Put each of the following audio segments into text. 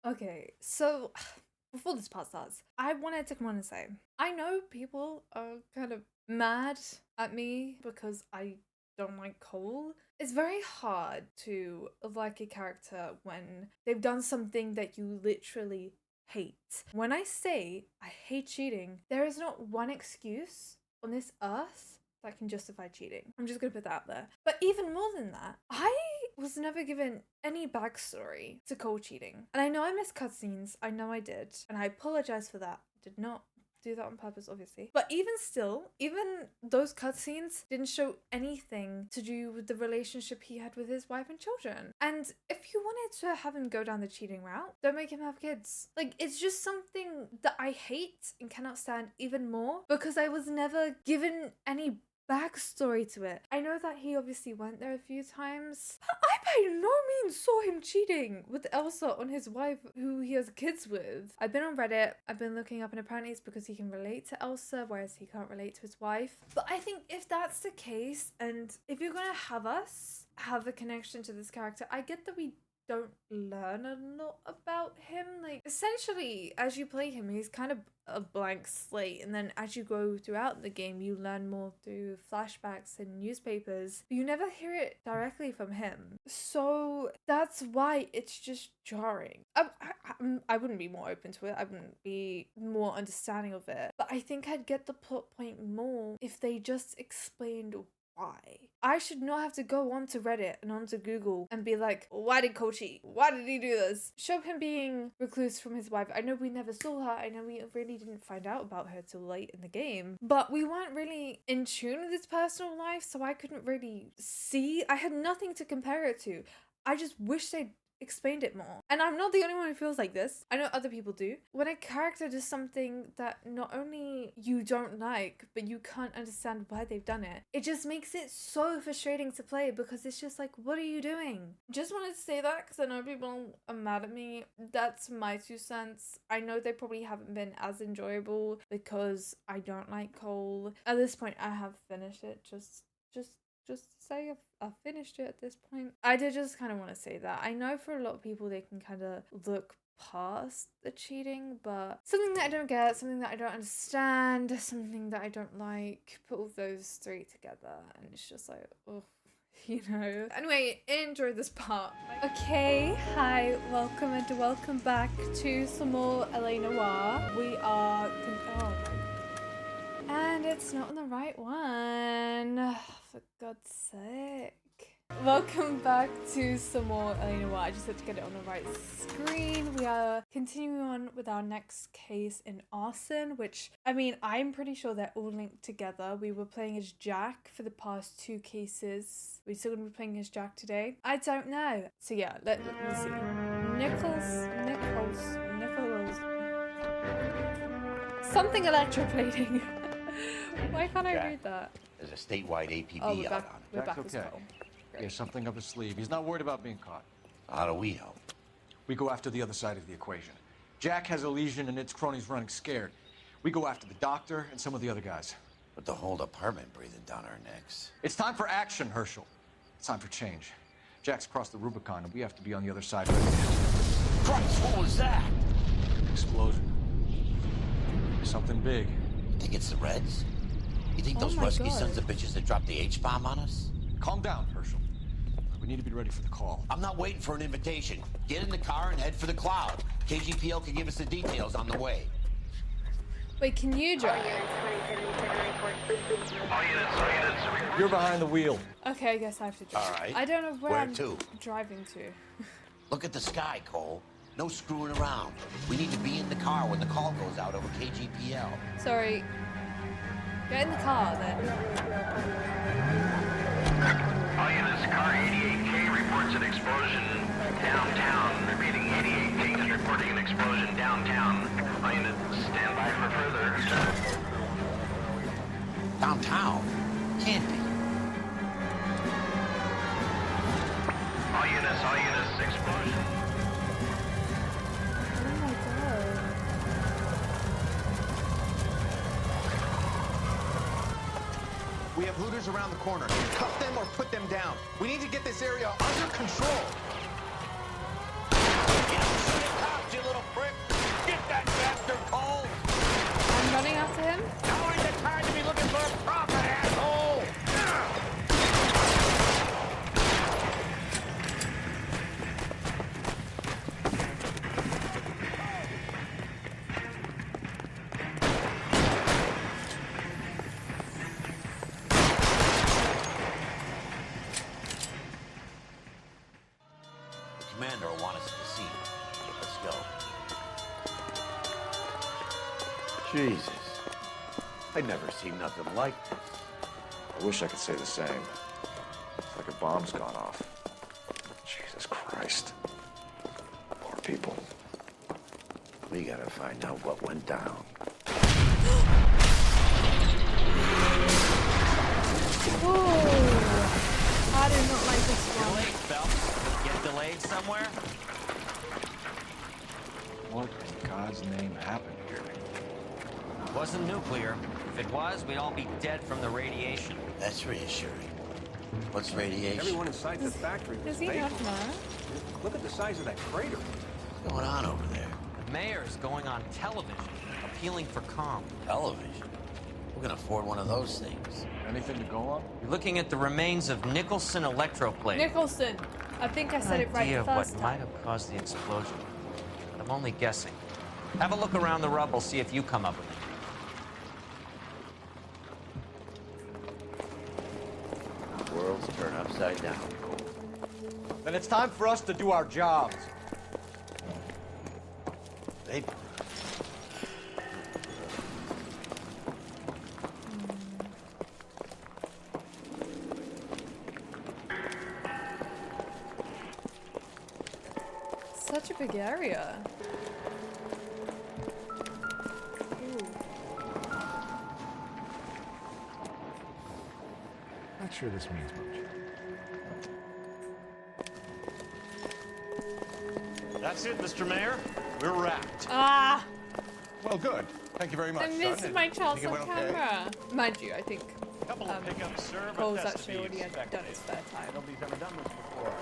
Okay, so before this part starts, I wanted to come on and say, I know people are kind of mad at me because I don't like Cole. It's very hard to like a character when they've done something that you literally hate. When I say I hate cheating, there is not one excuse on this earth that can justify cheating. I'm just gonna put that out there. But even more than that, I was never given any backstory to Cole cheating. And I know I missed cutscenes, I know I did, and I apologize for that. I did not do that on purpose, obviously. But even still, even those cutscenes didn't show anything to do with the relationship he had with his wife and children. And if you wanted to have him go down the cheating route, don't make him have kids. Like, it's just something that I hate and cannot stand even more because I was never given any backstory to it. I know that he obviously went there a few times, but I by no means saw him cheating with Elsa on his wife who he has kids with. I've been on Reddit, I've been looking up, and apparently it's because he can relate to Elsa, whereas he can't relate to his wife. But I think if that's the case, and if you're gonna have us have a connection to this character, I get that we don't learn a lot about him. Like, essentially, as you play him, he's kind of a blank slate, and then as you go throughout the game, you learn more through flashbacks and newspapers. But you never hear it directly from him. So that's why it's just jarring. I wouldn't be more open to it. I wouldn't be more understanding of it. But I think I'd get the plot point more if they just explained why. I should not have to go onto Reddit and onto Google and be like, why did Cole cheat? Why did he do this? Show him being recluse from his wife. I know we never saw her. I know we really didn't find out about her till late in the game. But we weren't really in tune with his personal life, so I couldn't really see. I had nothing to compare it to. I just wish they'd explained it more. And I'm not the only one who feels like this. I know other people do. When a character does something that not only you don't like, but you can't understand why they've done it, it just makes it so frustrating to play because it's just like, what are you doing? Just wanted to say that because I know people are mad at me. That's my 2 cents. I know they probably haven't been as enjoyable because I don't like Cole. At this point, I have finished it. Just to say I've finished it at this point. I did just kind of want to say that. I know for a lot of people they can kind of look past the cheating, but something that I don't get, something that I don't understand, something that I don't like, put all those 3 together and it's just like, oh, you know. Anyway, enjoy this part. Okay, hi, welcome and welcome back to some more LA Noire. We are, oh my, and it's not on the right one. For God's sake. Welcome back to some more LA Noire. I just had to get it on the right screen. We are continuing on with our next case in arson, which, I mean, I'm pretty sure they're all linked together. We were playing as Jack for the past 2 cases. We're still going to be playing as Jack today. I don't know. So yeah, let me see. Nichols. Something electroplating. Why can't I read that? There's a statewide APB out on it. We're back okay. as Cole. He has something up his sleeve. He's not worried about being caught. How do we help? We go after the other side of the equation. Jack has a lesion and its cronies running scared. We go after the doctor and some of the other guys. With the whole department breathing down our necks. It's time for action, Herschel. It's time for change. Jack's crossed the Rubicon and we have to be on the other side right now. Christ, what was that? Explosion. Something big. You think it's the Reds? You think those my rusky God. sons of bitches that dropped the H-bomb on us? Calm down, Herschel. We need to be ready for the call. I'm not waiting for an invitation. Get in the car and head for the cloud. KGPL can give us the details on the way. Wait, can you drive? You're behind the wheel. Okay, I guess I have to drive. All right. I don't know where Where I'm to? driving to. Look at the sky, Cole. No screwing around. We need to be in the car when the call goes out over KGPL. Sorry. Get in the car then. All units, car 88K reports an explosion downtown. Repeating, 88K is reporting an explosion downtown. All units, stand by for further. Downtown? Can't be. All units, explosion. Oh my God. We have looters around the corner. Cuff them or put them down. We need to get this area under control. You don't shoot at cops, you Jesus. I'd never seen nothing like this. I wish I could say the same. It's like a bomb's gone off. Jesus Christ. Poor people. We gotta find out what went down. Oh, I do not like this one. Delayed, Phelps. Get delayed somewhere? What in God's name happened here? Wasn't nuclear. If it was, we'd all be dead from the radiation. That's reassuring. What's radiation? Everyone inside the factory was Does he vapor. not know? Look at the size of that crater. What's going on over there? The mayor is going on television, appealing for calm. Television? Who can afford one of those things? Anything to go on? You're looking at the remains of Nicholson Electroplating. Nicholson. I think I said it right idea the of first what might time. have caused the explosion. I'm only guessing. Have a look around the rubble, see if you come up with it. The world's turned upside down, Cole. Then it's time for us to do our jobs. Vapor. Such a big area. Ooh. Not sure this means much. That's it, Mr. Mayor. We're wrapped. Ah! Well, good. Thank you very much, I missed son. my And child's think it on went okay? camera. Mind you, I think Couple of pickups, sir, but Cole's that's to actually be already had expected. done his fair time. Nobody's ever done this before.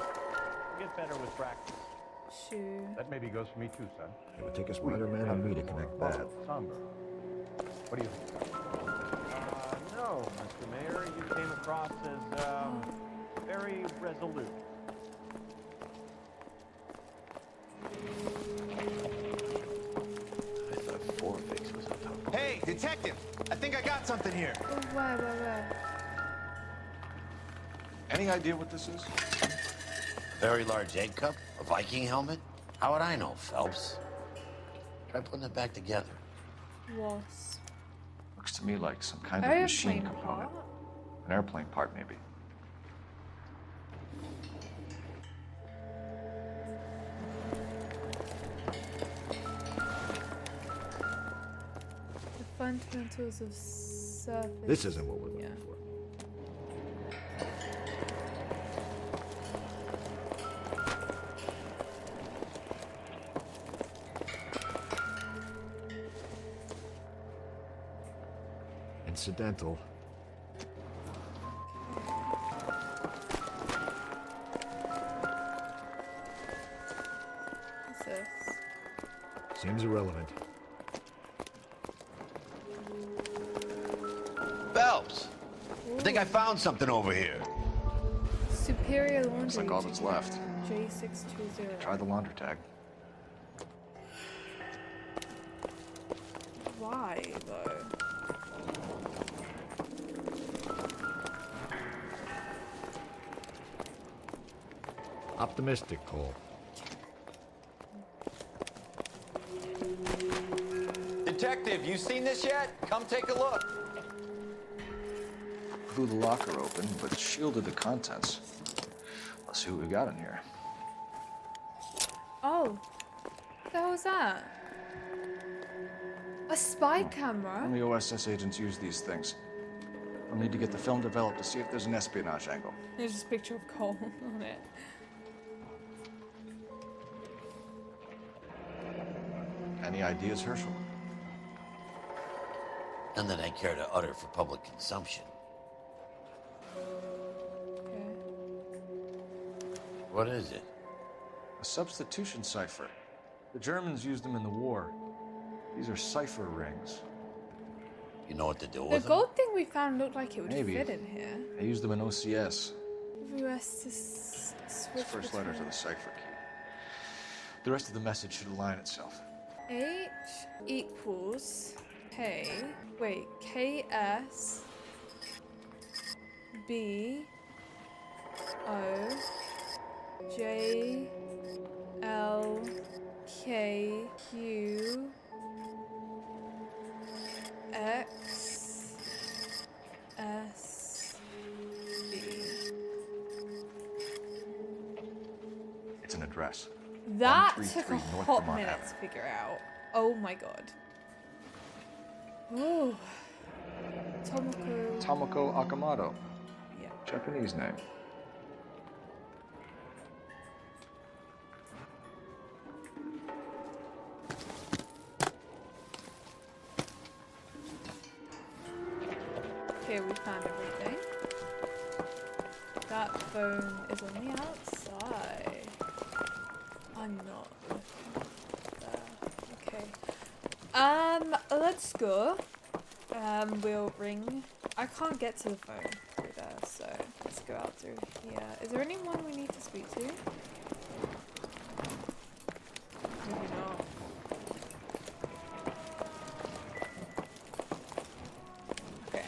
You get better with practice. Shoo. That maybe goes for me too, son. It would take a smarter man than me to connect that. Somber. What do you think? No, Mr. Mayor. You came across as, very resolute. I thought Forfix was on top of it. Hey, detective! I think I got something here. Oh, where? Any idea what this is? A very large egg cup? A Viking helmet? How would I know, Phelps? Try putting it back together. Was. Looks to me like some kind of Airplane machine component. part? An airplane part, maybe. The fundamentals of surface. This isn't what we're looking Yeah. for. Incidental. What's this? Seems irrelevant. Phelps! I think I found something over here. Superior laundry. Looks like all that's left. J620. Try the launder tag. Why, though? Optimistic, Cole. Detective, you seen this yet? Come take a look. Blew the locker open, but shielded the contents. Let's see what we got in here. Oh. What the hell was that? A spy camera? Only OSS agents use these things. We'll need to get the film developed to see if there's an espionage angle. There's just a picture of Cole on it. Any ideas, Herschel? None that I care to utter for public consumption. Okay. What is it? A substitution cipher. The Germans used them in the war. These are cipher rings. You know what to do The with them? gold thing we found looked like it would Maybe. fit in here. They used them in OCS. US to switch It's the first letter to between the cipher key. The rest of the message should align itself. H equals K. Wait, KS B O J L K Q address. That took 133 a North hot Vermont minute Avenue. to figure out. Oh my god. Ooh. Tomoko. Tomoko Akamoto. Yeah. Japanese name. Okay, we found everything. That phone is on the outside. I'm not looking there. Okay. Let's go. We'll ring. I can't get to the phone through there, so let's go out through here. Is there anyone we need to speak to? Maybe not. Okay.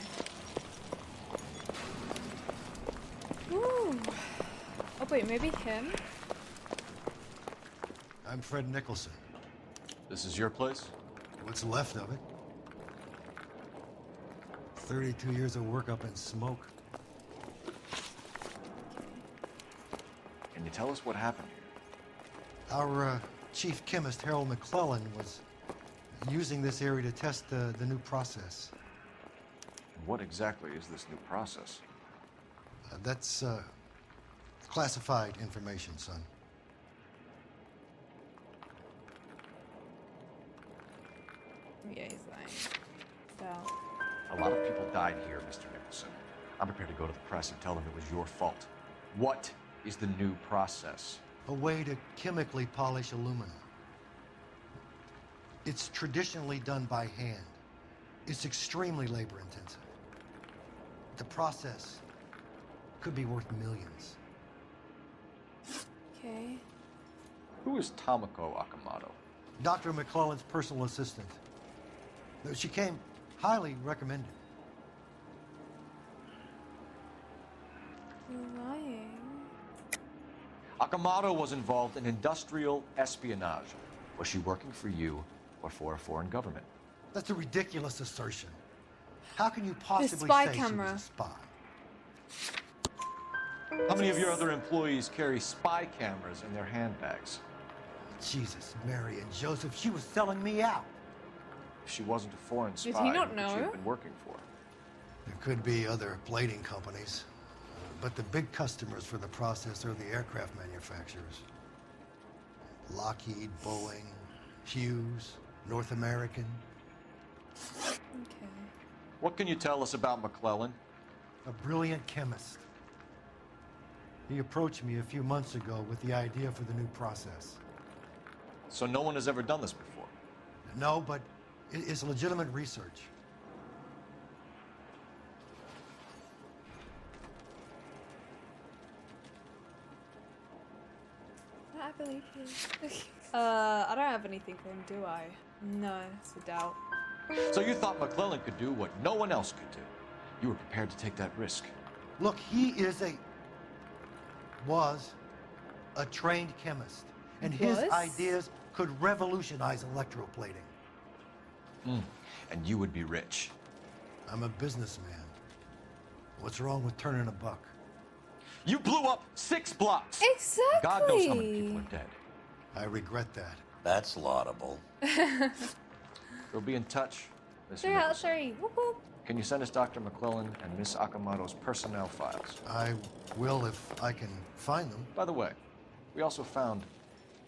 Woo. Oh wait, maybe him? I'm Fred Nicholson. This is your place? What's left of it? 32 years of work up in smoke. Can you tell us what happened here? Our chief chemist, Harold McClellan, was using this area to test the new process. And what exactly is this new process? That's classified information, son. Yeah, he's lying. So. A lot of people died here, Mr. Nicholson. I'm prepared to go to the press and tell them it was your fault. What is the new process? A way to chemically polish aluminum. It's traditionally done by hand. It's extremely labor intensive. The process could be worth millions. Okay. Who is Tomoko Akamoto? Dr. McClellan's personal assistant. She came highly recommended. You're lying. Akamoto was involved in industrial espionage. Was she working for you or for a foreign government? That's a ridiculous assertion. How can you possibly spy say camera. she was a spy? How many of your other employees carry spy cameras in their handbags? Jesus, Mary and Joseph, she was selling me out. If she wasn't a foreign spy, Did he not who could she know? have been working for? There could be other plating companies, but the big customers for the process are the aircraft manufacturers. Lockheed, Boeing, Hughes, North American. Okay. What can you tell us about McClellan? A brilliant chemist. He approached me a few months ago with the idea for the new process. So no one has ever done this before? No, but it's legitimate research. I believe you. I don't have anything for him, do I? No, it's a doubt. So you thought McClellan could do what no one else could do? You were prepared to take that risk? Look, he was a trained chemist, and his Was? ideas could revolutionize electroplating. And you would be rich. I'm a businessman. What's wrong with turning a buck? You blew up 6 blocks! Exactly. God knows how many people are dead. I regret that. That's laudable. We'll be in touch, Mr. 3 out of Nicholson. 3. Whoop whoop. Can you send us Dr. McClellan and Miss Akamoto's personnel files? I will if I can find them. By the way, we also found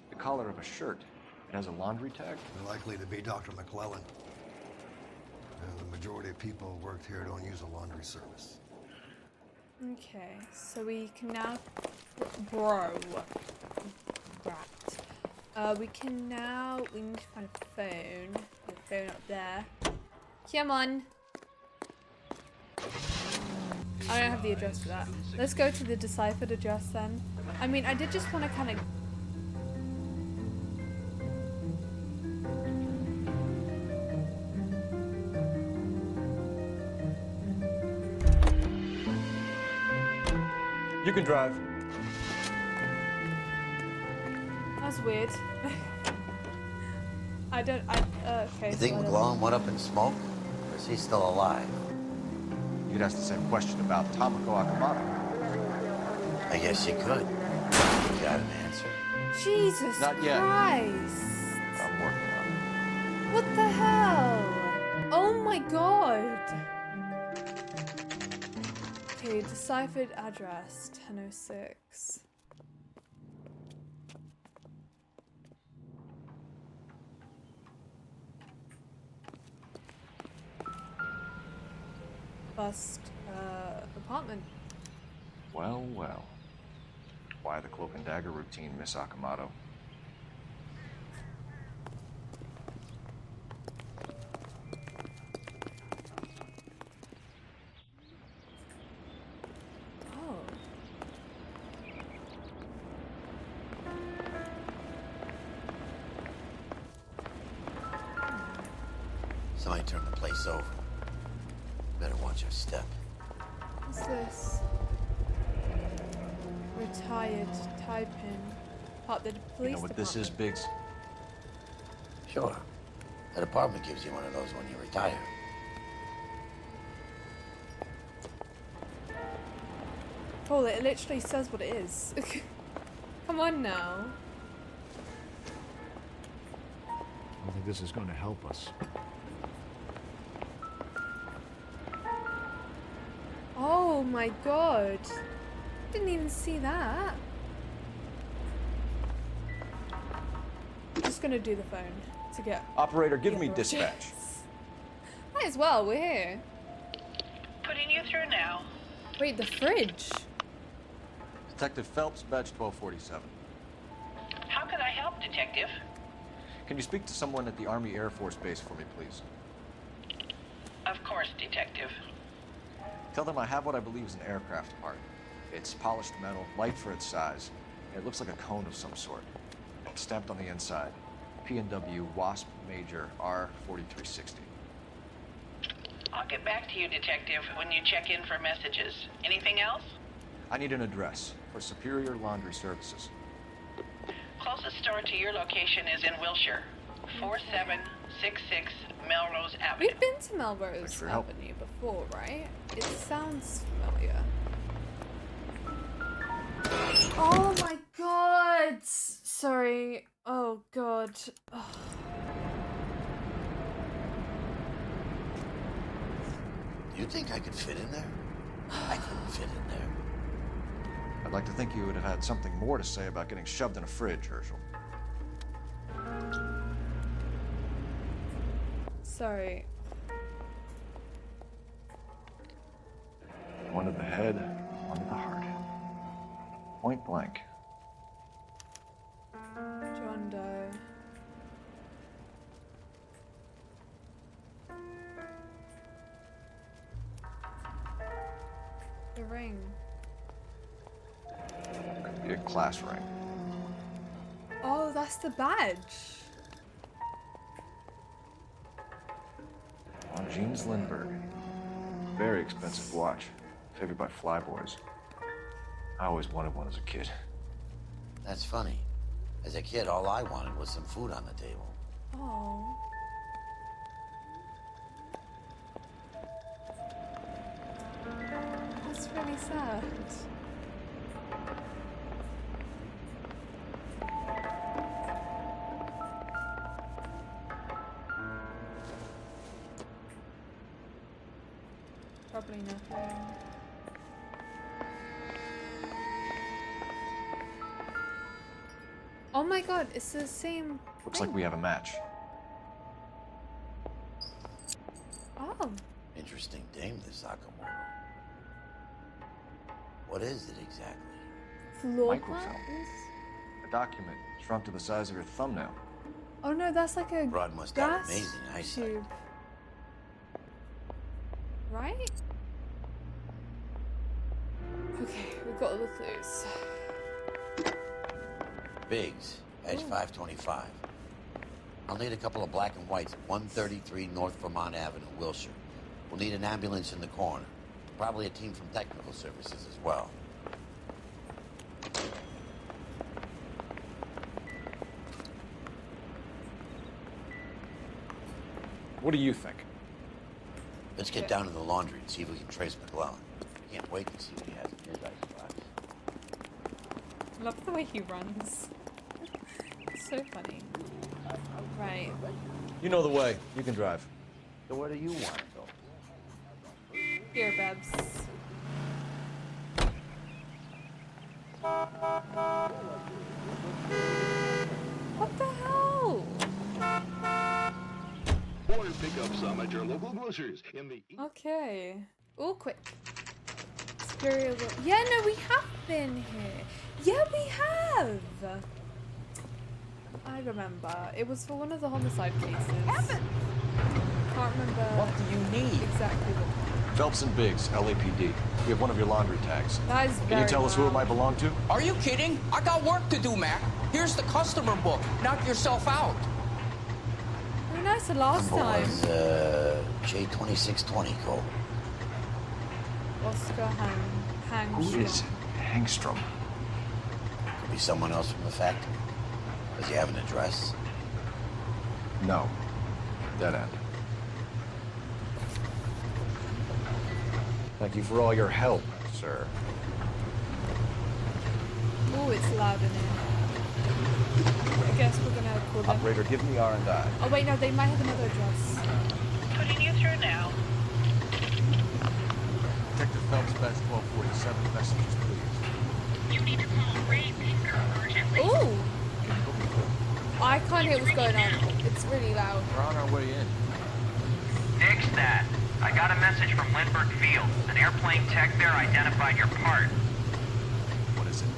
the collar of a shirt. It has a laundry tag. They're likely to be Dr. McClellan. And the majority of people who worked here don't use a laundry service. Okay, so we can now... Bro. Right. We can now... We need to find a phone. The phone up there. Come on. I don't have the address for that. Let's go to the deciphered address then. I mean, I did just want to kind of... You can drive. That's weird. okay. You think so I don't- McClellan went up in smoke? Or is he still alive? You could ask the same question about Tomoko Akamoto. I guess you could. You got an answer? Jesus Not yet. Christ. I'm working on it. What the hell? Oh my god. Okay, deciphered address 1006. Bust apartment. Well, well. Why the cloak and dagger routine, Miss Akamoto? Oh. Somebody turned the place over. Better watch your step. What's this? Retired type-in. Part of the police You know what this is, department. Biggs? Sure. That apartment gives you one of those when you retire. Paul, it literally says what it is. Come on now. I don't think this is going to help us. Oh my god. Didn't even see that. Just gonna do the phone to get. Operator, give the me authority. dispatch. Might as well, we're here. Putting you through now. Wait, the fridge. Detective Phelps, badge 1247. How can I help, Detective? Can you speak to someone at the Army Air Force Base for me, please? Of course, Detective. Tell them I have what I believe is an aircraft part. It's polished metal, light for its size. It looks like a cone of some sort. It's stamped on the inside. P&W Wasp Major R4360. I'll get back to you, Detective, when you check in for messages. Anything else? I need an address for Superior Laundry Services. Closest store to your location is in Wilshire. 4766 Melrose Avenue. We've been to Melrose Thanks for your help. Avenue before, right? It sounds familiar. Oh my god! Sorry. Oh god. Ugh. You think I could fit in there? I couldn't fit in there. I'd like to think you would have had something more to say about getting shoved in a fridge, Herschel. Sorry. One to the head, one to the heart. Point blank. John Doe. The ring. Could be a class ring. Oh, that's the badge. On Jeans Lindbergh. Very expensive watch. Favored by flyboys. I always wanted one as a kid. That's funny. As a kid, all I wanted was some food on the table. Oh. That's really sad. Probably nothing. Oh my god, it's the same. Looks like we have a match. Oh. Interesting dame, this Sakamoto. What is it exactly? Floor Microfilm. plans? A document shrunk to the size of your thumbnail. Oh no, that's like a Broad must have gas amazing eyesight. tube. Right? Okay, we've got all the clues. Biggs, edge 525. I'll need a couple of black and whites at 133 North Vermont Avenue, Wilshire. We'll need an ambulance in the corner. Probably a team from technical services as well. What do you think? Let's get down to the laundry and see if we can trace McClellan. Can't wait to see what he has in his icebox. I love the way he runs. So funny. Right. You know the way. You can drive. So where do you want to go? Here, Babs. What the hell? Or pick up some at your local grocers in the... Okay. Oh, quick. Superior. Yeah, no, we have been here. Yeah, we have. I remember. It was for one of the homicide cases. Can't remember. What do you need? Exactly what. Phelps and Biggs, LAPD. We have one of your laundry tags. That is Can very you tell us who it loud. might belong to? Are you kidding? I got work to do, Mac. Here's the customer book. Knock yourself out. We were nicer last Number time. was J2620, Cole. Oscar Hangstrom. Who is Hangstrom? Could be someone else from the factory. Does he have an address? No. Dead end. Thank you for all your help, sir. Oh, it's loud in here. I guess we're gonna call them. Operator, give me R&I. Oh wait, no, they might have another address. Putting you through now. Detective Phelps, badge 1247. Messages, please. You need to call Ray Baker urgently. Ooh! Can you put me through? I can't hear what's going on. It's really loud. We're on our way in. Fix that. I got a message from Lindbergh Field. An airplane tech there identified your part. What is it?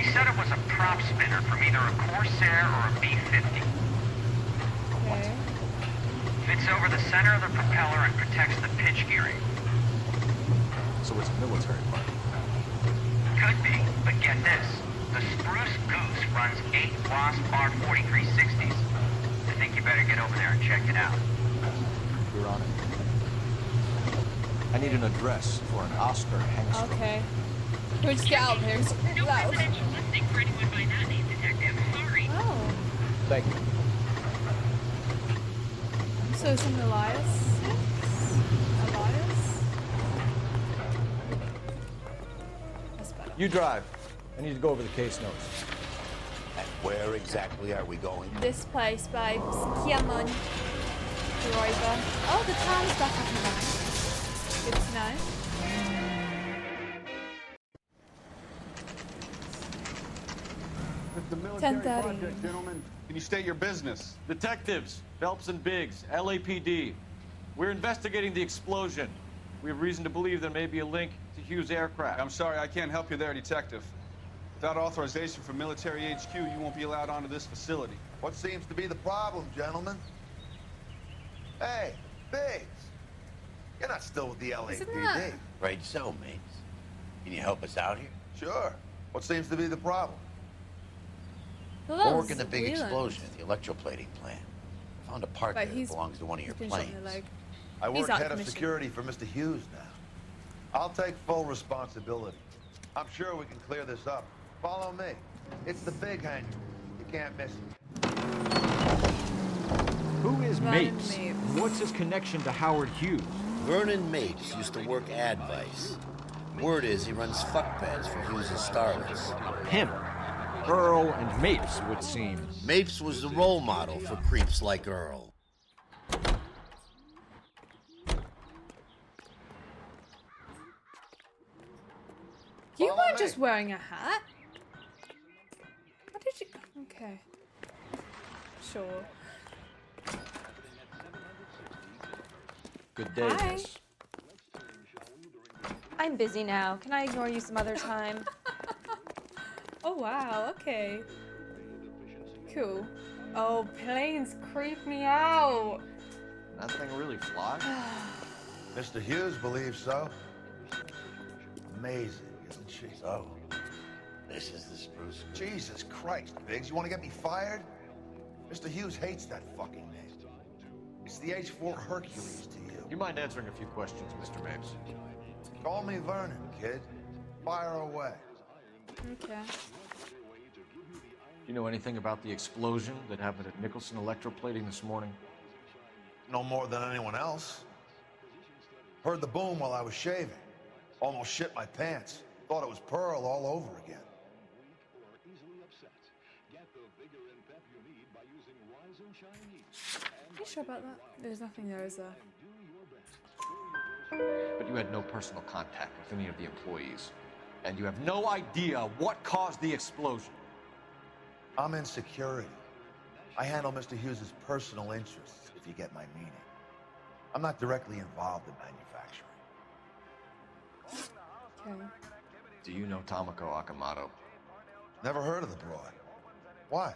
He said it was a prop spinner from either a Corsair or a B-50. Okay. Fits over the center of the propeller and protects the pitch gearing. So it's a military part. Could be, but get this. The Spruce Goose runs 8 Wasp R4360s. I think you better get over there and check it out. You're on it. I need an address for an Oscar Hangstrom. Okay. Can we just get out of here? It's really No loud. residential listing for anyone by that name, Detective. Sorry. Oh. Thank you. So it's an Elias? Elias? That's better. You drive. I need to go over the case notes. And where exactly are we going? This place, babes. Come on. Driver. Oh, the town's back up and running. Good to know. It's the military 10:30. project, gentlemen. Can you state your business? Detectives, Phelps and Biggs, LAPD. We're investigating the explosion. We have reason to believe there may be a link to Hughes' aircraft. I'm sorry, I can't help you there, Detective. Without authorization from military HQ, you won't be allowed onto this facility. What seems to be the problem, gentlemen? Hey, Biggs. You're not still with the Isn't LAPD. that- Right so, mates. Can you help us out here? Sure. What seems to be the problem? Well, We're that working the was big Whelan. explosion at the electroplating plant. I found a part But there that belongs to one of your he's been shot in planes. the leg. I He's work out head of commission. security for Mr. Hughes now. I'll take full responsibility. I'm sure we can clear this up. Follow me. It's the big hangar. You can't miss it. Who is Vernon Mapes? Mapes. What's his connection to Howard Hughes? Vernon Mapes used to work Advice. Word is he runs fuck pads for Hughes' Starlets. Him. Earl and Mapes, would seem. Mapes was the role model for creeps like Earl. You Follow weren't me. just wearing a hat. What did you? Okay. Sure. Good day, Hi. miss. I'm busy now. Can I ignore you some other time? Oh wow. Okay. Cool. Oh, planes creep me out. That thing really fly? Mr. Hughes believes so. Amazing, isn't she? So, this is the Spruce. Jesus Christ, Biggs. You want to get me fired? Mr. Hughes hates that fucking name. It's the H-4 Hercules to you. You mind answering a few questions, Mr. Mapes? Call me Vernon, kid. Fire away. Okay. You know anything about the explosion that happened at Nicholson Electroplating this morning? No more than anyone else. Heard the boom while I was shaving. Almost shit my pants. Thought it was Pearl all over again. Are you sure about that? There's nothing there, is there? But you had no personal contact with any of the employees. And you have no idea what caused the explosion. I'm in security. I handle Mr. Hughes' personal interests, if you get my meaning. I'm not directly involved in manufacturing. Okay. Do you know Tomoko Akamoto? Never heard of the broad. Why?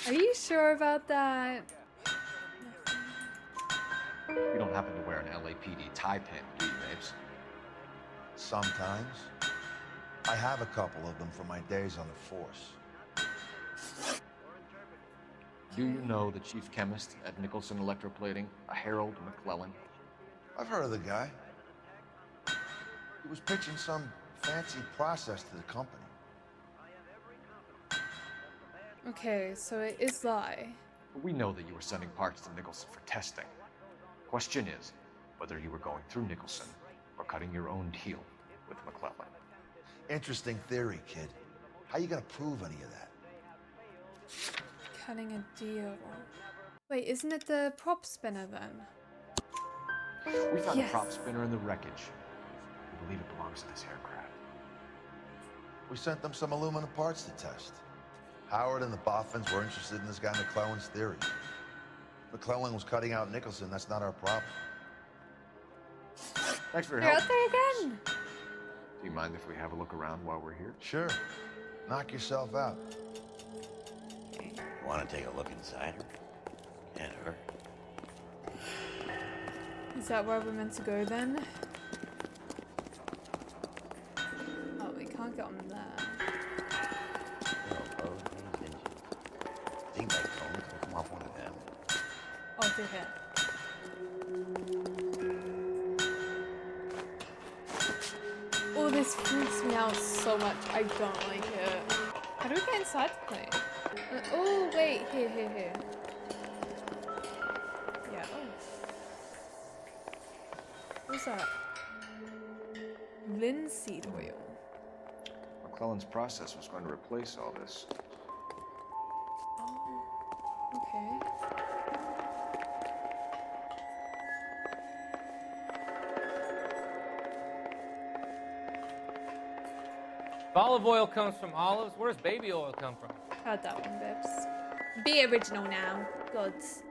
Are you sure about that? You don't happen to wear an LAPD tie pin, do you, Mapes? Sometimes. I have a couple of them from my days on the force. Do you know the chief chemist at Nicholson Electroplating, a Harold McClellan? I've heard of the guy. He was pitching some fancy process to the company. Okay, so it is lie. We know that you were sending parts to Nicholson for testing. Question is whether you were going through Nicholson or cutting your own deal with McClellan. Interesting theory, kid. How you gonna prove any of that? Cutting a deal. Wait, isn't it the prop spinner then? We found a prop spinner in the wreckage. We believe it belongs to this aircraft. We sent them some aluminum parts to test. Howard and the Boffins were interested in this guy McClellan's theory. McClellan was cutting out Nicholson. That's not our problem. Thanks for your You're help. out there again. Do you mind if we have a look around while we're here? Sure. Knock yourself out. You want to take a look inside her? Can't hurt. Is that where we're meant to go then? Oh, we can't get on there. Think like cones will come off one of them. Oh, through here. Oh, this freaks me out so much. I don't like it. How do we get inside the plane? Oh, wait. Here. Yeah, oh. What's that? Linseed oil. McClellan's process was going to replace all this. Okay. If olive oil comes from olives, where does baby oil come from? Had that one, Bibbs. Be original now. Gods.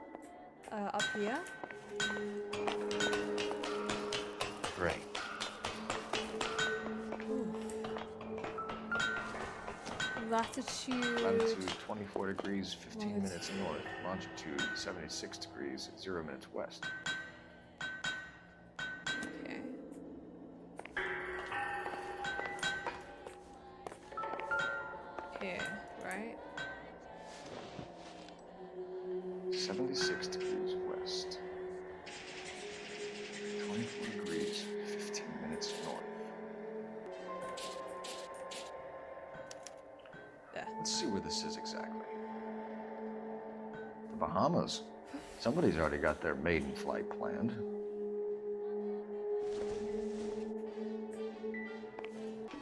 Up here. Great. Latitude 24 degrees, 15 minutes north. Longitude 76 degrees, 0 minutes west. Okay. Here, right? 76 degrees west. 24 degrees, 15 minutes north. Let's see where this is exactly. The Bahamas. Somebody's already got their maiden flight planned.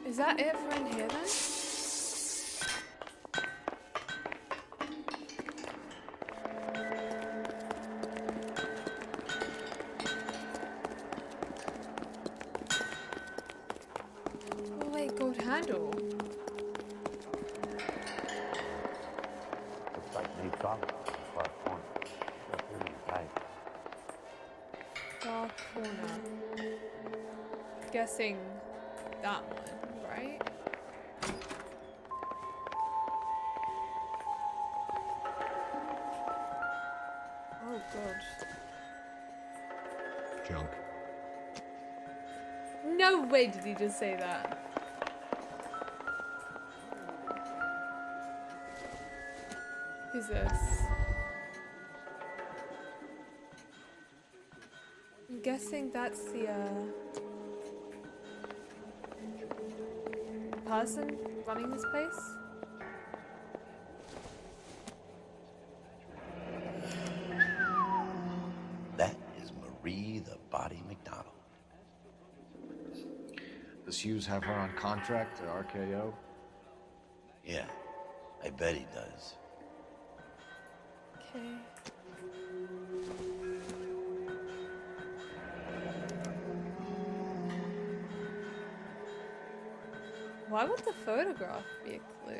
Is that it for in here then? Oh wait, gold handle. Looks like Nate saw it. Far corner. That's really tight. Far corner. Guessing that one, right? Oh god. Junk. No way did he just say that. Who's this? I'm guessing that's the person running this place? That is Marie the Body McDonald. The Does Hughes have her on contract to RKO? Yeah, I bet he does. Okay. Why would the photograph be a clue?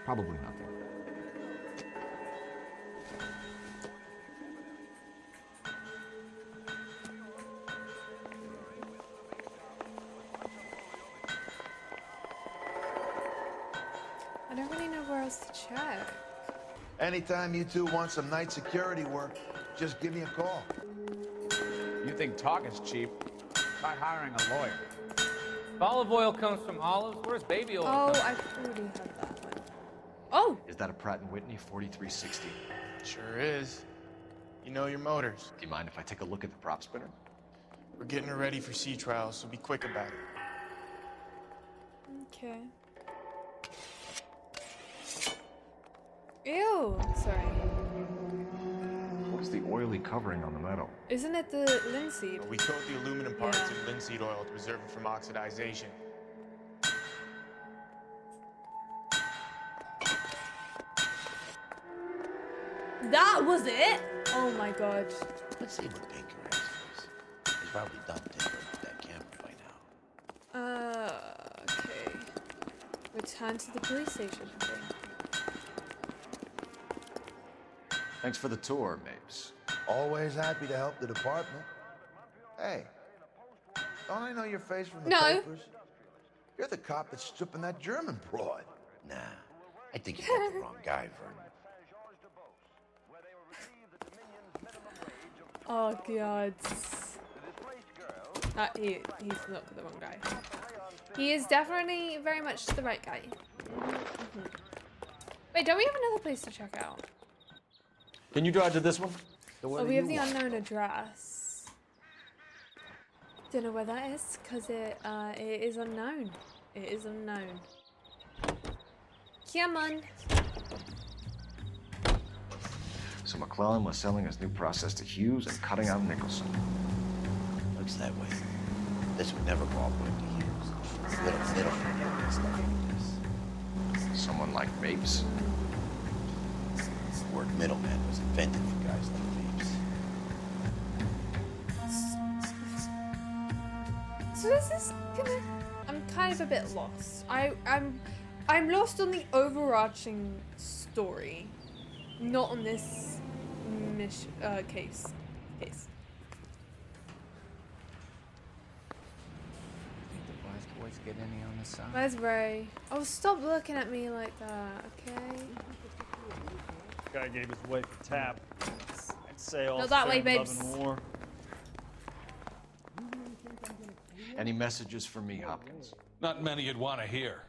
Probably nothing. I don't really know where else to check. Anytime you two want some night security work, just give me a call. You think talk is cheap? Try hiring a lawyer. If olive oil comes from olives, where's baby oil? Oh, come I've already had that one. Oh! Is that a Pratt & Whitney 4360? Sure is. You know your motors. Do you mind if I take a look at the prop spinner? We're getting her ready for sea trials, so be quick about it. Okay. Ew! Sorry. What's the oily covering on the metal? Isn't it the linseed? We coat the aluminum parts in linseed oil to preserve it from oxidization. That was it? Oh my god. Let's see what Pinker has for us. He's probably done tinkering with that camera by now. Okay. Return to the police station, I think. Thanks for the tour, Mapes. Always happy to help the department. Hey, don't I know your face from the No. papers? You're the cop that's stripping that German broad. Nah, I think you got the wrong guy, Vernon. Oh god. He's not the wrong guy. He is definitely very much the right guy. Wait, don't we have another place to check out? Can you drive to this one? Oh, we have the unknown address. Don't know where that is, because it is unknown. It is unknown. Come on. So McClellan was selling his new process to Hughes and cutting out Nicholson. Looks that way. This would never cooperate to Hughes. Little middleman and stuff like this. Someone like Mapes? The word middleman was invented for guys like Mapes. So is this gonna... I'm kind of a bit lost. I'm lost on the overarching story, not on this case. Think the wise boys get any on the side? Where's Ray? Oh, stop looking at me like that, okay? Guy gave his wife a tap. I'd say all Not that way, fair in love babes. and war. Any messages for me, Hopkins? Not many you'd want to hear.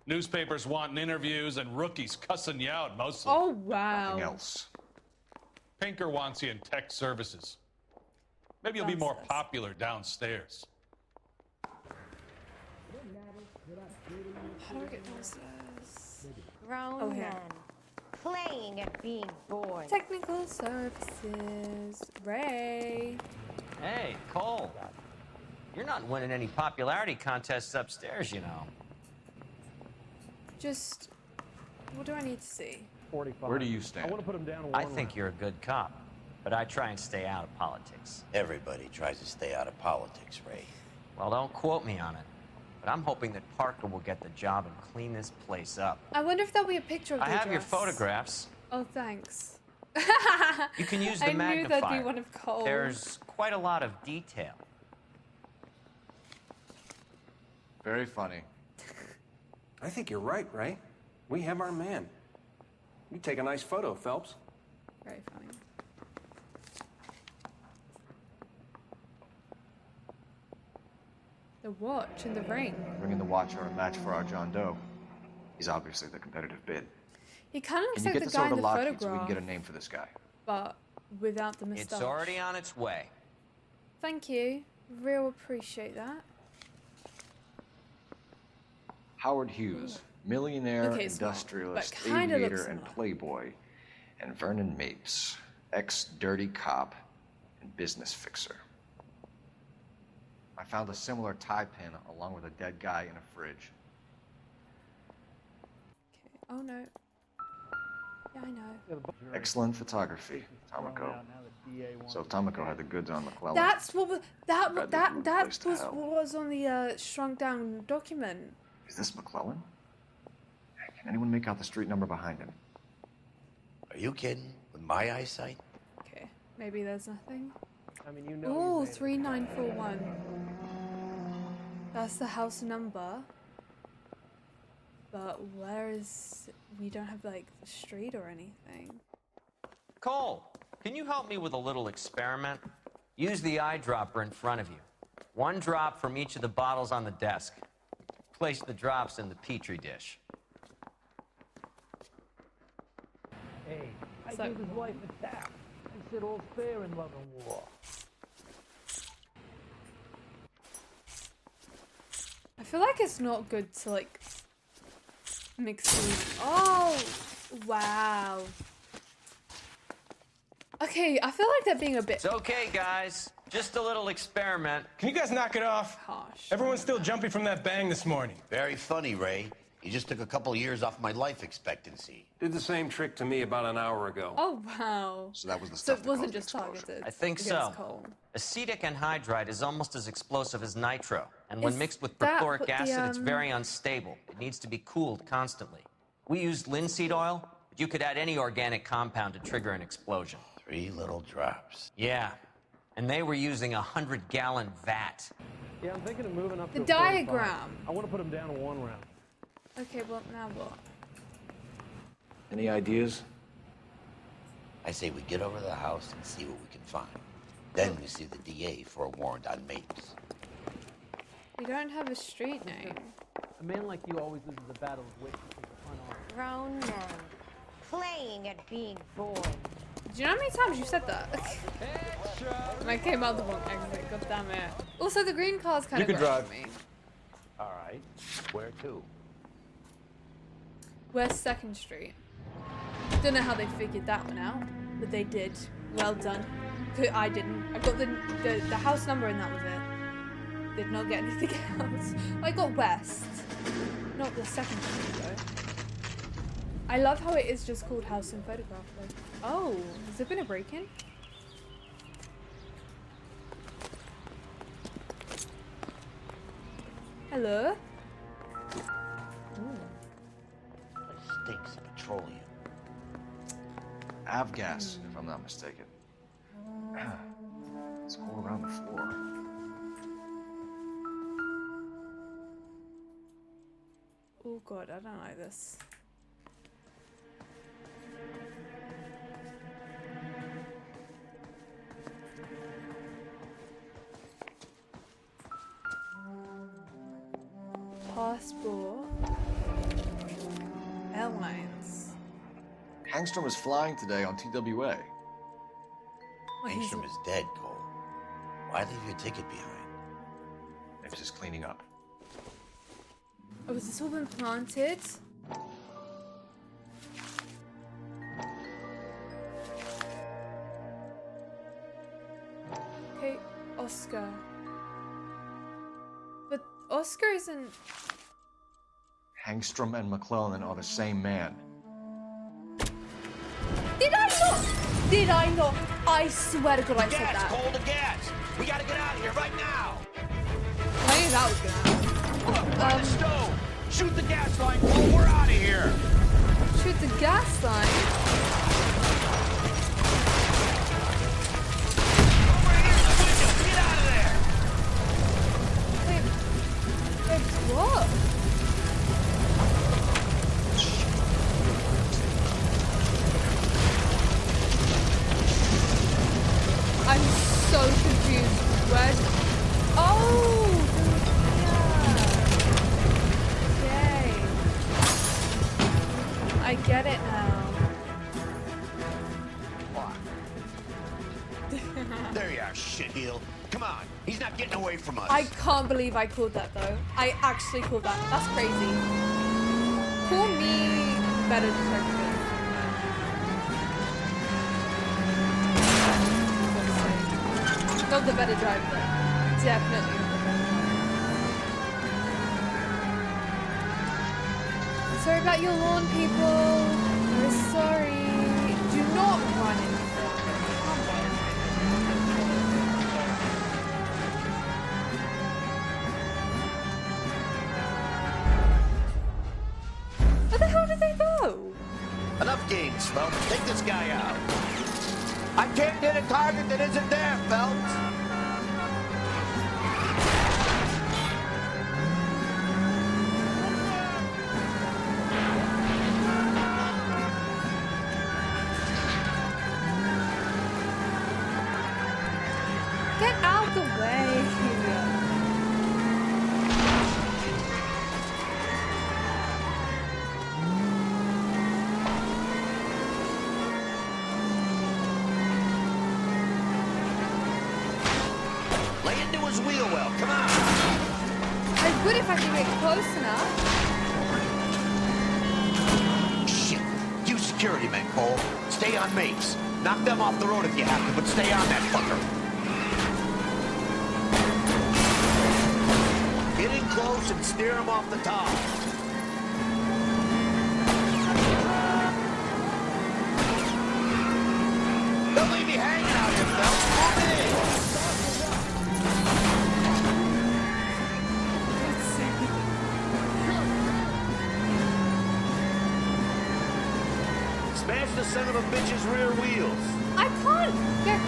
Newspapers wanting interviews and rookies cussing you out mostly. Oh, wow. Nothing else. Pinker wants you in tech services. Maybe you'll be more popular downstairs. How do I get downstairs? Grown Oh, here. men playing at being boys. Technical services. Ray. Hey, Cole. You're not winning any popularity contests upstairs, you know. Just, what do I need to see? 45. Where do you stand? I want to put him down I think you're a good cop, but I try and stay out of politics. Everybody tries to stay out of politics, Ray. Well, don't quote me on it, but I'm hoping that Parker will get the job and clean this place up. I wonder if there'll be a picture of the I have your address. photographs. Oh, thanks. You can use the I magnifier. knew that'd be one of Cole's. There's quite a lot of detail. Very funny. I think you're right, Ray. We have our man. You take a nice photo, Phelps. Very funny. The watch and the ring. Bringing the watch are a match for our John Doe. He's obviously the competitive bid. He kind of looks Can you like get the this guy over in to the Lockheed photograph, so we can get a name for this guy? but without the moustache. It's already on its way. Thank you. Real appreciate that. Howard Hughes, millionaire, Okay, smart, industrialist, but kinda looks aviator, and smart. playboy. and Vernon Mapes, ex-dirty cop and business fixer. I found a similar tie pin along with a dead guy in a fridge. Okay. Oh no. Yeah, I know. Excellent photography, Tomoko. So Tomoko had the goods on McClellan. That's what was, that Bet that there's no that place to was hell. what was on the shrunk down document. Is this McClellan? Can anyone make out the street number behind him? Are you kidding? With my eyesight? Okay, maybe there's nothing. I mean, you know. Oh, 3941. That's the house number. But where is... We don't have, like, the street or anything. Cole, can you help me with a little experiment? Use the eyedropper in front of you. One drop from each of the bottles on the desk. Place the drops in the petri dish. Hey, I gave his wife a tap. I said all's fair in love and war. I feel like it's not good to, like, mix these. Oh, wow. Okay, I feel like they're being a bit... It's okay, guys. Just a little experiment. Can you guys knock it off? Harsh. Everyone's still jumping from that bang this morning. Very funny, Ray. You just took a couple years off my life expectancy. Did the same trick to me about an hour ago. Oh, wow. So that was the So stuff it that wasn't caused the just explosion. targeted. I think against so. Cole. Acetic anhydride is almost as explosive as nitro, and when Is mixed with that perchloric what the, acid, it's very unstable. It needs to be cooled constantly. We used linseed oil, but you could add any organic compound to trigger an explosion. 3 little drops. Yeah, and they were using a 100-gallon vat. Yeah, I'm thinking of moving up The to a 45. diagram. I want to put them down to 1 round. Okay, well, now what? Any ideas? I say we get over to the house and see what we can find. Then we see the DA for a warrant on Mapes. We don't have a street name. A man like you always loses the battle of wit because the fun arm. Grown men playing at being boys. Do you know how many times you said that? And I came out the wrong exit, god damn it. Also, the green car's kind You of can growing drive. on me. All right. Where to? Where's 2nd Street? Don't know how they figured that one out, but they did. Well done. I didn't. I got the house number and that was it. Did not get anything else. I got West. Not the 2nd Street though. I love how it is just called House and Photograph though. Oh, has there been a break-in? Hello? Ooh. Stinks of petroleum. Avgas, if I'm not mistaken. It's all around the floor. Oh god, I don't like this. Passport. Airlines. Hangstrom is flying today on TWA. Angstrom is dead, Cole. Why leave your ticket behind? It's just cleaning up. Oh, has this all been planted? Okay, Oscar. But Oscar isn't... Hangstrom and McClellan are the same man. Did I not? Did I not? I swear to God I said Gas, that. Cole, the gas! We gotta get out of here right now! I knew that was gonna happen. Look, by the stove! Shoot the gas line, Cole, we're out of here! Shoot the gas line? Over here, the window! Get out of there! Wait, what? I'm so confused. Where? Oh! Yeah. Okay. I get it now. There you are, shitheel. Come on, he's not getting away from us. I can't believe I called that though. I actually called that. That's crazy. Call me better detective. Not the better driver, though. Definitely not the better driver. I'm sorry about your lawn, people. We're sorry. Do not run in front. Come on. Where the hell did they go? Enough games, Phelps. Take this guy out. I can't hit a target that isn't there, Phelps. Get out the way. Lay into his wheel well. Come on. I would if I could get close enough. Shit. You security men, Cole. Stay on Mapes. Knock them off the road if you have to, but stay on that fucker. Get in close and steer him off the top. Don't leave me hanging out here, Phelps. Move it in. Smash the son of a bitch's rear wheels. I can't get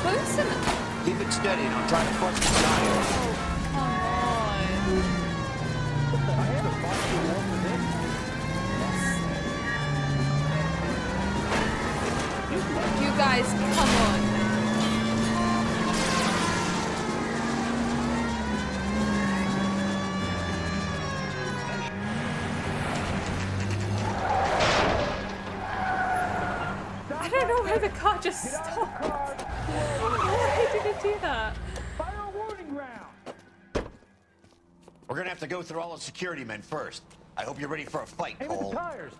close enough. Keep it steady and I'll try to punch the side. Oh, come on. I had a box of one for this. You guys, come on. I don't know why the car just stopped. Why did it do that? Fire warning round. We're gonna have to go through all the security men first. I hope you're ready for a fight, Aim at the Cole. tires.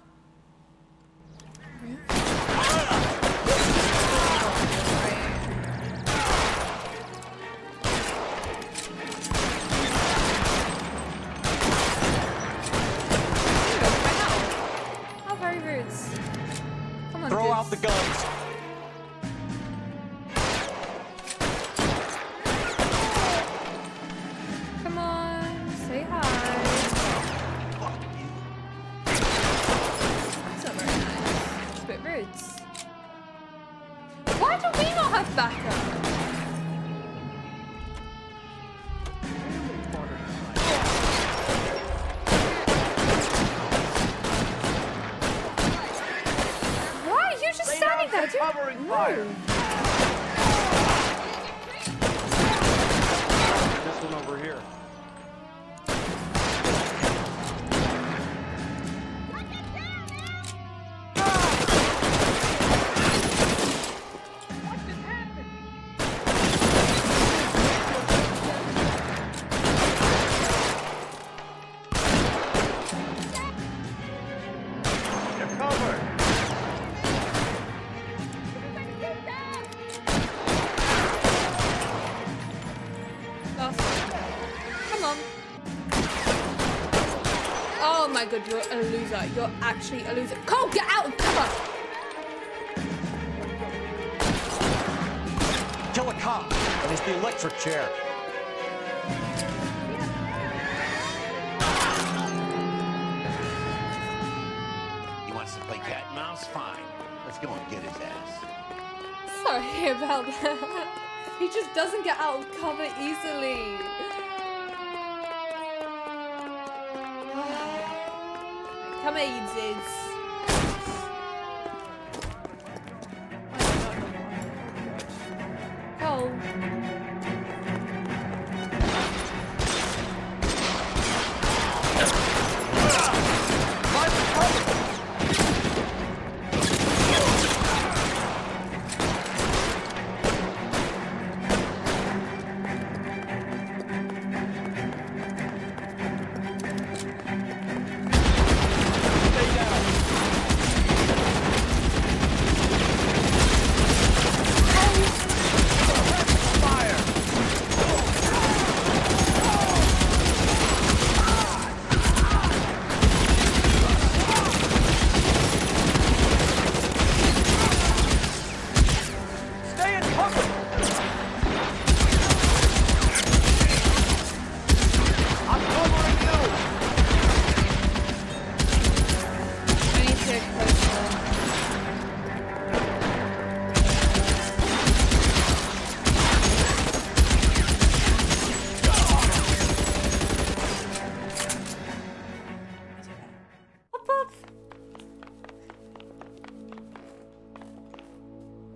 How very rude. Come on, Throw dudes. out the guns. Come on, say hi. That's not very nice. It's a bit rude. Why do we not have backup? Why are you just standing there? Dude, move. This one over here. You're covered. Last one. Come on. Oh my god, you're a loser. You're actually a loser. Cole, get out of cover! Kill a cop, and it's the electric chair. He wants to play cat and mouse? Fine. Let's go and get his ass. Sorry about that. He just doesn't get out of cover easily. Come here, Ziz. Cole. giant hook! I'm covering you! I need to get closer.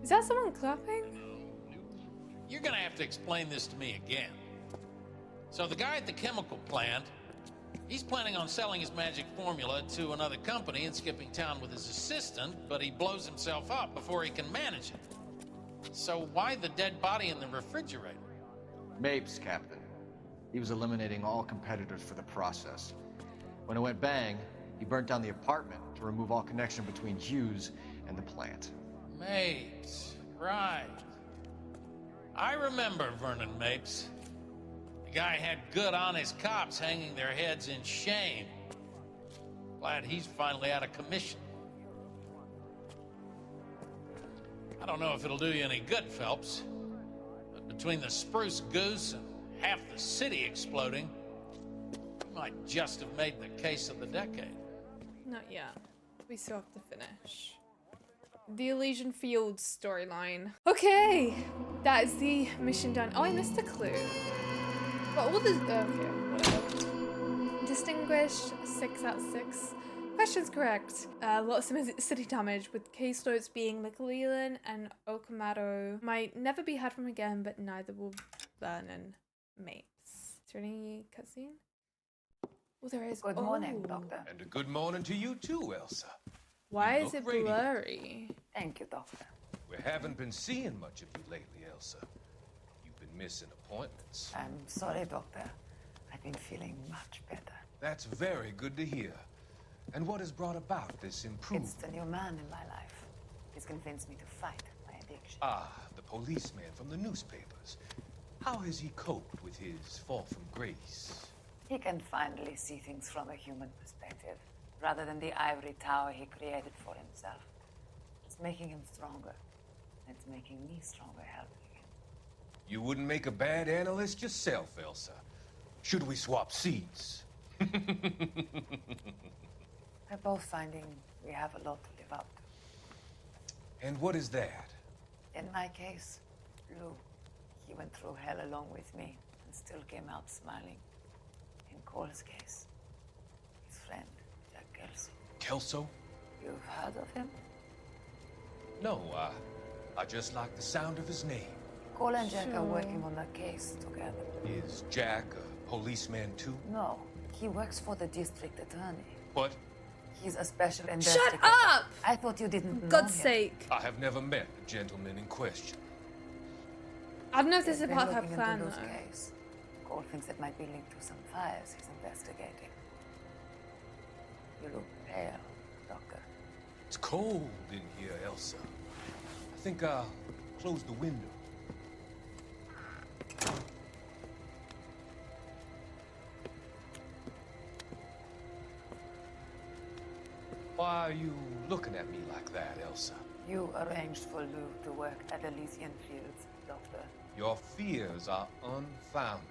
Is that someone clapping? You're gonna have to explain this to me again. So the guy at the chemical plant, he's planning on selling his magic formula to another company and skipping town with his assistant, but he blows himself up before he can manage it. So why the dead body in the refrigerator? Mapes, Captain. He was eliminating all competitors for the process. When it went bang, he burnt down the apartment to remove all connection between Hughes and the plant. Mapes, right. I remember Vernon Mapes. The guy had good honest cops hanging their heads in shame. Glad he's finally out of commission. I don't know if it'll do you any good, Phelps, but between the spruce goose and half the city exploding, you might just have made the case of the decade. Not yet. We still have to finish. The Elysian Fields storyline. Okay, that is the mission done. Oh, I missed a clue. But all the okay, whatever. Distinguished 6 out of 6. Questions correct. Lots of city damage with case notes being Nicholson and Okamoto might never be heard from again, but neither will Vernon Mapes. Is there any cutscene? Oh, there is. Good morning, Doctor. And a good morning to you too, Elsa. Why You is look it radiant. blurry? Thank you, Doctor. We haven't been seeing much of you lately, Elsa. You've been missing appointments. I'm sorry, Doctor. I've been feeling much better. That's very good to hear. And what has brought about this improvement? It's the new man in my life. He's convinced me to fight my addiction. Ah, the policeman from the newspapers. How has he coped with his fall from grace? He can finally see things from a human perspective, rather than the ivory tower he created for himself. It's making him stronger. It's making me stronger helping him. You wouldn't make a bad analyst yourself, Elsa. Should we swap seats? We're both finding we have a lot to live up to. And what is that? In my case, Lou, he went through hell along with me and still came out smiling. In Cole's case, his friend, Jack Kelso. Kelso? You've heard of him? No, I just like the sound of his name. Cole and Jack are working on a case together. Is Jack a policeman too? No, he works for the district attorney. What? He's a special investigator. Shut up! I thought you didn't know For God's him. sake. I have never met the gentleman in question. I don't know if this is He's a part of been her looking plan, into though. Lou's case. Cole thinks it might be linked to some fires he's investigating. You look pale, Doctor. It's cold in here, Elsa. I think I'll close the window. Why are you looking at me like that, Elsa? You arranged for Lou to work at Elysian Fields, Doctor. Your fears are unfounded.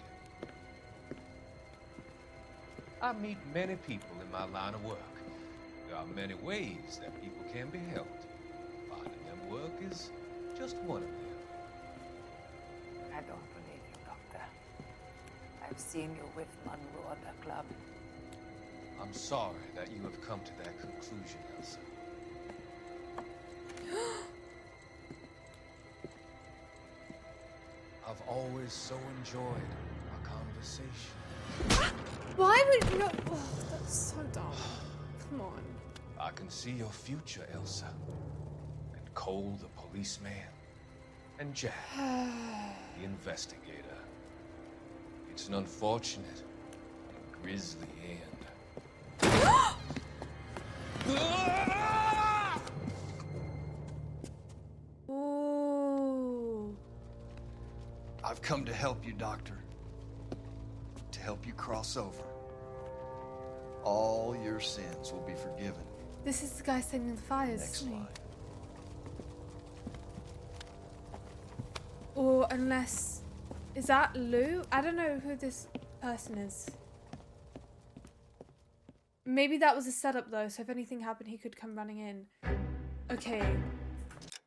I meet many people in my line of work. There are many ways that people can be helped. Finding them work is just one of them. I don't believe you, Doctor. I've seen you with Monroe at the club. I'm sorry that you have come to that conclusion, Elsa. I've always so enjoyed our conversation. Why would you? Oh, that's so dumb. Come on. I can see your future, Elsa. And Cole, the policeman. And Jack, the investigator. It's an unfortunate and grisly end. Ooh. I've come to help you, Doctor. To help you cross over. All your sins will be forgiven. This is the guy sitting in the fires, Next isn't he? line. Or unless... Is that Lou? I don't know who this person is. Maybe that was a setup though, so if anything happened, he could come running in. Okay.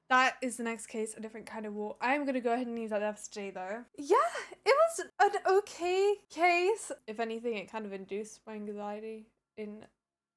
That is the next case, a different kind of war. I'm gonna go ahead and leave that there for today though. Yeah, it was an okay case. If anything, it kind of induced my anxiety in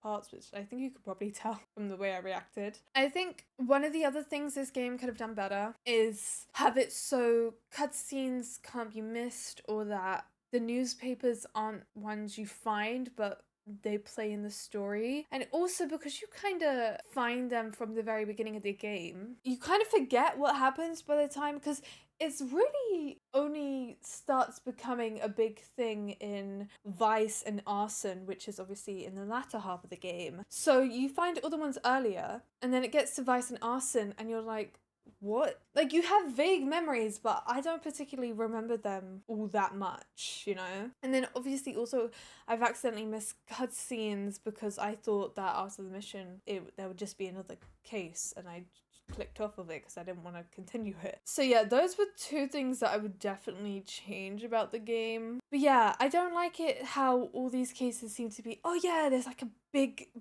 parts, which I think you could probably tell from the way I reacted. I think one of the other things this game could have done better is have it so cutscenes can't be missed, or that the newspapers aren't ones you find, but they play in the story. And also because you kind of find them from the very beginning of the game, you kind of forget what happens by the time, because it's really only starts becoming a big thing in Vice and Arson, which is obviously in the latter half of the game. So you find other ones earlier, and then it gets to Vice and Arson, and you're like, what? Like, you have vague memories, but I don't particularly remember them all that much, you know? And then obviously also I've accidentally missed cutscenes because I thought that after the mission there would just be another case, and I clicked off of it because I didn't want to continue it. So yeah, those were two things that I would definitely change about the game. But yeah, I don't like it how all these cases seem to be, oh yeah, there's like a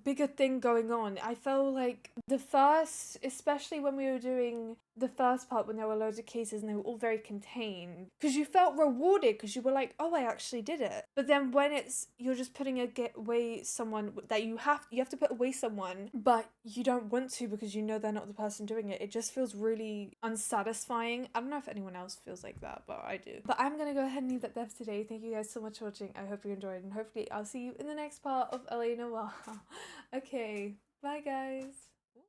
bigger thing going on. I felt like the first, especially when we were doing the first part when there were loads of cases and they were all very contained, because you felt rewarded because you were like, oh, I actually did it. But then when it's, you're just putting away someone that you have to put away someone, but you don't want to because you know they're not the person doing it, it just feels really unsatisfying. I don't know if anyone else feels like that, but I do. But I'm gonna go ahead and leave that there for today. Thank you guys so much for watching. I hope you enjoyed, and hopefully I'll see you in the next part of LA Noire. Okay, bye guys.